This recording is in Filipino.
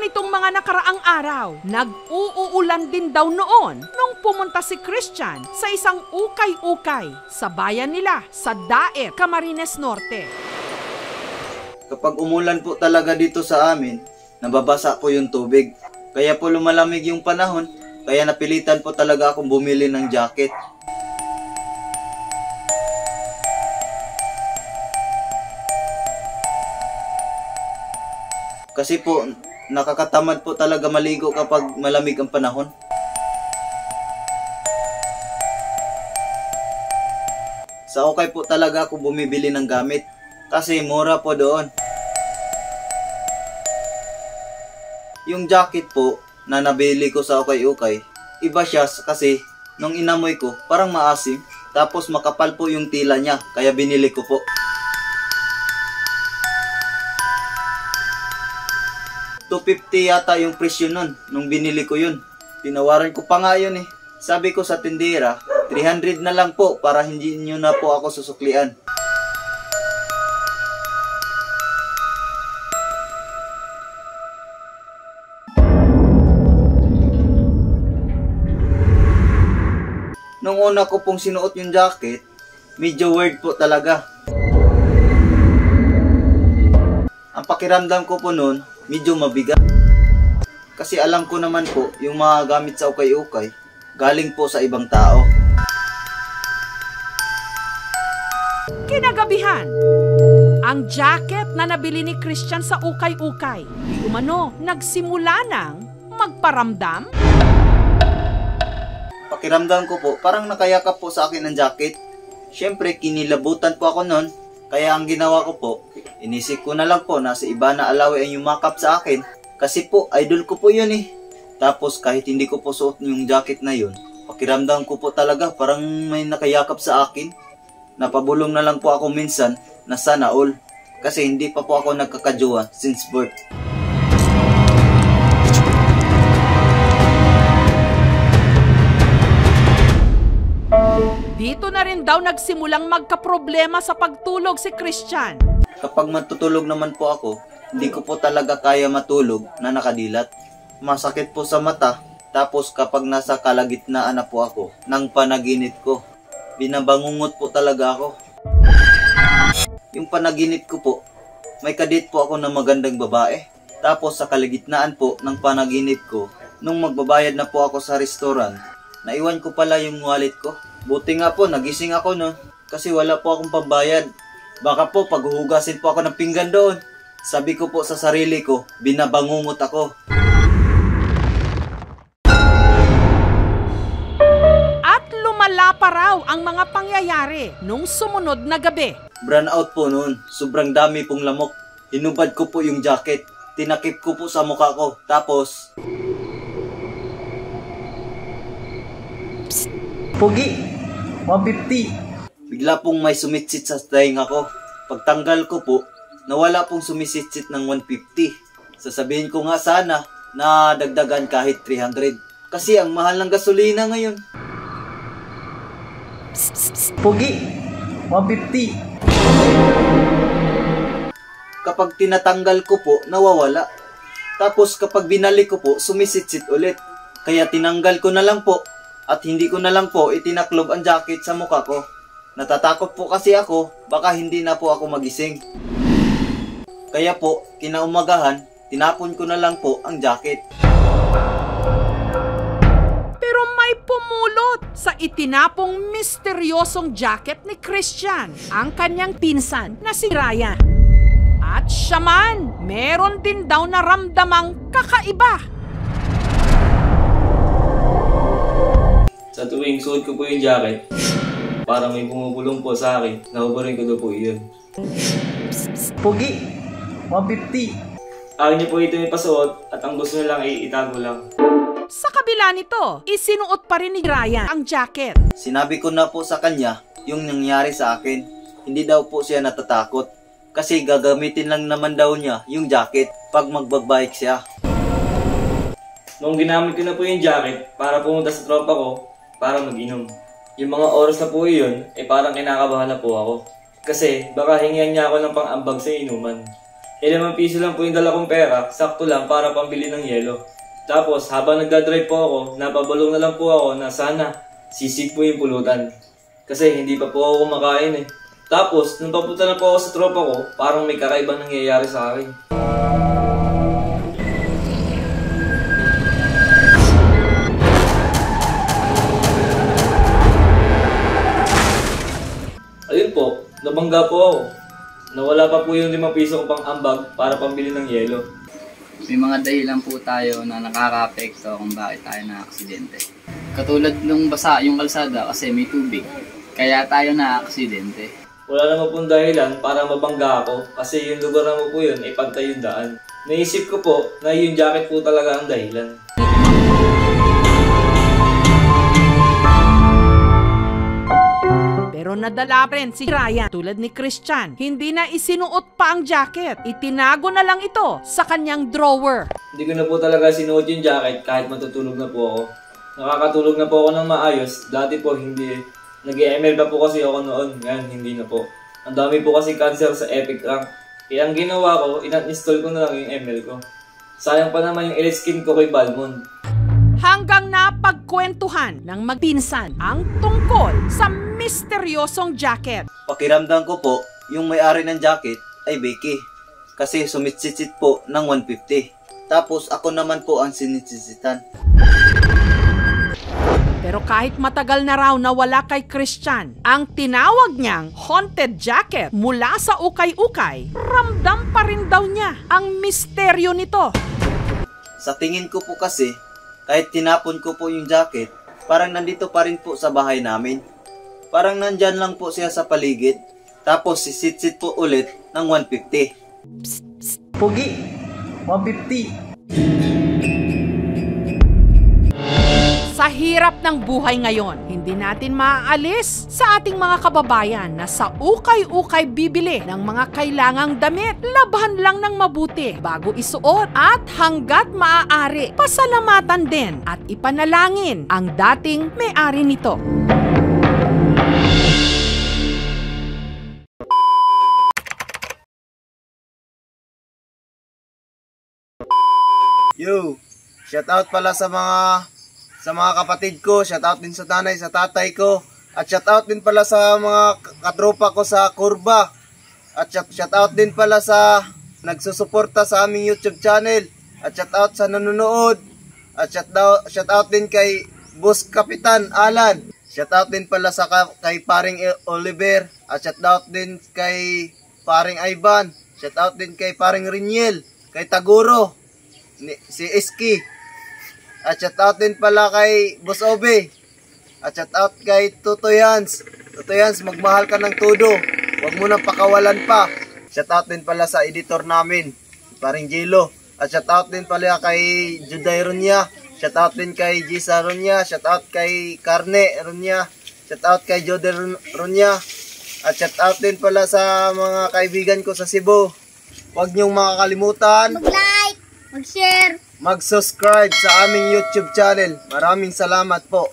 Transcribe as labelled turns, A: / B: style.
A: nitong mga nakaraang araw, nag-uulan din daw noon nung pumunta si Christian sa isang ukay-ukay sa bayan nila sa Daet, Camarines Norte.
B: Kapag umulan po talaga dito sa amin, nababasa po yung tubig. Kaya po lumalamig yung panahon, kaya napilitan po talaga akong bumili ng jacket. Kasi po, nakakatamad po talaga maligo kapag malamig ang panahon. Sa ukay po talaga ako bumibili ng gamit kasi mura po doon. Yung jacket po na nabili ko sa ukay-ukay, iba siya kasi nung inamoy ko parang maasim, tapos makapal po yung tila niya kaya binili ko po. 250 yata yung presyo nun nung binili ko yun. Tinawaran ko pa nga yun eh. Sabi ko sa tindera, 300 na lang po para hindi nyo na po ako susuklian. Nung una ko pong sinuot yung jacket, medyo weird po talaga. Ang pakiramdam ko po nun, medyo mabigat. Kasi alam ko naman po, yung mga gamit sa ukay-ukay, galing po sa ibang tao.
A: Kinagabihan, ang jacket na nabili ni Christian sa ukay-ukay, umano, nagsimula ng magparamdam.
B: Pakiramdam ko po, parang nakayakap po sa akin ang jacket. Siyempre, kinilabutan po ako nun. Kaya ang ginawa ko po, inisip ko na lang po na si Ivana Alawi ang yumakap sa akin. Kasi po, idol ko po yun eh. Tapos kahit hindi ko po suot yung jacket na yun, pakiramdam ko po talaga parang may nakayakap sa akin. Napabulong na lang po ako minsan na sana all. Kasi hindi pa po ako nagkakajowa since birth.
A: Dito na rin daw nagsimulang magkaproblema sa pagtulog si Christian.
B: Kapag matutulog naman po ako, hindi ko po talaga kaya matulog na nakadilat. Masakit po sa mata. Tapos kapag nasa kalagitnaan na po ako ng panaginip ko, binabangungot po talaga ako. Yung panaginip ko po, may kadate po ako ng magandang babae. Tapos sa kalagitnaan po ng panaginip ko, nung magbabayad na po ako sa restaurant, naiwan ko pala yung wallet ko. Buti nga po, nagising ako nun kasi wala po akong pambayad. Baka po, paghuhugasin po ako ng pinggan doon. Sabi ko po sa sarili ko, binabangungot ako.
A: At lumala pa raw ang mga pangyayari nung sumunod na gabi.
B: Brown out po noon, sobrang dami pong lamok. Hinubad ko po yung jacket, tinakip ko po sa mukha ko. Tapos, Pogi! 150. Bigla pong may sumitsit sa tainga ko. Pagtanggal ko po, nawala pong sumisitsit ng 150. Sasabihin ko nga sana na dagdagan kahit 300. Kasi ang mahal ng gasolina ngayon. Pogi, 150. Kapag tinatanggal ko po, nawawala. Tapos kapag binalik ko po, sumisitsit ulit. Kaya tinanggal ko na lang po. At hindi ko na lang po itinaklob ang jacket sa mukha ko. Natatakot po kasi ako, baka hindi na po ako magising. Kaya po, kinaumagahan, tinapon ko na lang po ang jacket.
A: Pero may pumulot sa itinapong misteryosong jacket ni Christian, ang kanyang pinsan na si Ryan. At siya man, meron din daw naramdamang kakaiba.
C: Sa tuwing suot ko po yung jacket, parang may bumubulong po sa akin. Nahuburin ko daw po yun.
B: Pogi, 150.
C: Akin niyo po ito yung pasuot at ang gusto nyo lang ay itago lang.
A: Sa kabila nito, isinuot pa rin ni Ryan ang jacket.
B: Sinabi ko na po sa kanya yung nangyari sa akin. Hindi daw po siya natatakot. Kasi gagamitin lang naman daw niya yung jacket pag magbabike siya.
C: Nung ginamit ko na po yung jacket para pumunta sa tropa ko, para mag-inom. Yung mga oras na po yun, parang kinakabahan na po ako. Kasi baka hingihan niya ako ng pang-ambag sa inuman. ₱5 lang po yung dala kong pera, sakto lang para pambili ng yelo. Tapos habang nagdadrive po ako, napabalong na lang po ako na sana sisig po yung pulutan. Kasi hindi pa po ako kumakain eh. Tapos, nung papunta na po ako sa tropa ko, parang may kakaibang nangyayari sa akin. Ayun po, nabangga po ako. Nawala pa po yung ₱5 ko pang ambag para pambili ng yelo.
D: May mga dahilan po tayo na nakaka-apekto kung bakit tayo na-aksidente. Katulad nung basa yung kalsada kasi may tubig, kaya tayo na-aksidente.
C: Wala naman pong dahilan para mabangga ako kasi yung lugar naman po yun ay pantay yung daan. Naisip ko po na yung jacket po talaga ang dahilan.
A: Pero nadala rin si Ryan tulad ni Christian. Hindi na isinuot pa ang jacket. Itinago na lang ito sa kanyang drawer.
C: Hindi ko na po talaga sinuot yung jacket kahit matutulog na po ako. Nakakatulog na po ako ng maayos. Dati po hindi. Nag-ML pa po kasi ako noon. Ngayon hindi na po. Ang dami po kasi cancer sa Epic Rank. Kaya ang ginawa ko, in-install ko na lang yung ML ko. Sayang pa naman yung elite skin ko kay Balmond.
A: Hanggang napagkwentuhan ng magpinsan ang tungkol sa misteryosong jacket.
B: Pakiramdam ko po, yung may-ari ng jacket ay Becky. Kasi sumitsitsit po ng 150. Tapos ako naman po ang sinitsisitan.
A: Pero kahit matagal na raw na wala kay Christian, ang tinawag niyang haunted jacket mula sa ukay-ukay, ramdam pa rin daw niya ang misteryo nito.
B: Sa tingin ko po kasi, kahit tinapon ko po yung jacket, parang nandito pa rin po sa bahay namin. Parang nandyan lang po siya sa paligid, tapos sisitsit po ulit ng 150.
E: Pogi, 150.
A: Sa hirap ng buhay ngayon, hindi natin maaalis sa ating mga kababayan na sa ukay-ukay bibili ng mga kailangang damit. Labahan lang ng mabuti bago isuot at hanggat maaari, pasalamatan din at ipanalangin ang dating may-ari nito.
E: Yo, shout out pala sa mga kapatid ko, shout out din sa nanay, sa tatay ko, at shout out din pala sa mga katropa ko sa kurba, at shout out din pala sa nagsusuporta sa aming YouTube channel, at shout out sa nanonood, at shout out din kay Boss Kapitan Alan, shout out din pala sa kay Paring Oliver, at shout out din kay Paring Ivan, shout out din kay Paring Riniel, kay Taguro, si Iski. At shout out din pala kay Boss Obe. At shout out kay Tutoy Hans. Tutoy Hans, magmahal ka ng todo. Huwag mo nang pakawalan pa. Shout out din pala sa editor namin, Paring Jilo. At shout out din pala kay Juday Runya. Shout out din kay Gisa Runya. Shout out kay Karne Runya. Shout out kay Jode Runya. At shout out din pala sa mga kaibigan ko sa Cebu. Huwag niyong makakalimutan
F: Mag-like, mag-share,
E: mag-subscribe sa aming YouTube channel. Maraming salamat po.